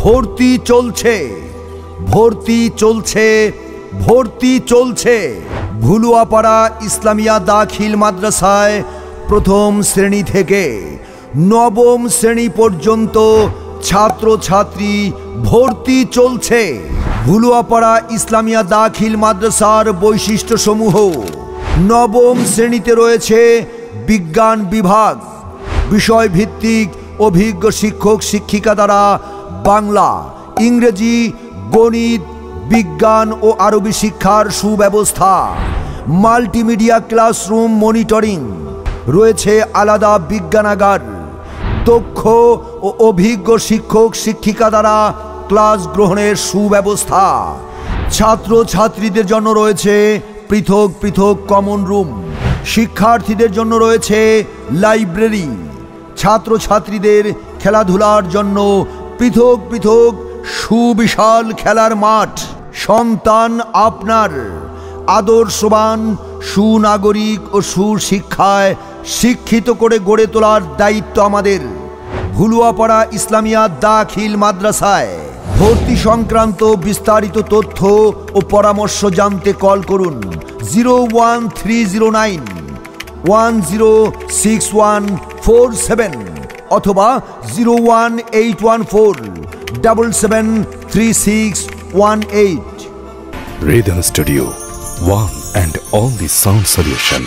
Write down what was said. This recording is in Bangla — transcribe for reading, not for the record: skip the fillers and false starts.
ভর্তি চলছে, ভর্তি চলছে, ভর্তি চলছে। ভুলুয়াপাড়া ইসলামিয়া দাখিল মাদ্রাসায় প্রথম শ্রেণী থেকে নবম শ্রেণী পর্যন্ত ছাত্রছাত্রী ভর্তি চলছে। ভুলুয়াপাড়া ইসলামিয়া দাখিল মাদ্রাসার বৈশিষ্ট্যসমূহ: নবম শ্রেণীতে রয়েছে বিজ্ঞান বিভাগ, বিষয়ভিত্তিক অভিজ্ঞ শিক্ষক শিক্ষিকা দ্বারা বাংলা, ইংরেজি, গণিত, বিজ্ঞান ও আরবি শিক্ষার সুব্যবস্থা। মাল্টিমিডিয়া ক্লাসরুম মনিটরিং, রয়েছে আলাদা বিজ্ঞানাগার, দক্ষ ও অভিজ্ঞ শিক্ষক শিক্ষিকা দ্বারা ক্লাস গ্রহণের সুব্যবস্থা। ছাত্রছাত্রীদের জন্য রয়েছে পৃথক পৃথক কমন রুম, শিক্ষার্থীদের জন্য রয়েছে লাইব্রেরি, ছাত্রছাত্রীদের খেলাধুলার জন্য পৃথক পৃথক সুবিশাল খেলার মাঠ। সন্তান আপনার আদর্শবান সুনাগরিক ও সুশিক্ষায় শিক্ষিত করে গড়ে তোলার দায়িত্ব আমাদের। ভুলুয়াপাড়া ইসলামিয়া দাখিল মাদ্রাসায় ভর্তি সংক্রান্ত বিস্তারিত তথ্য ও পরামর্শ জানতে কল করুন 01309 106147 অথবা 01814 773618। Rhythm Studio, one and only sound solution.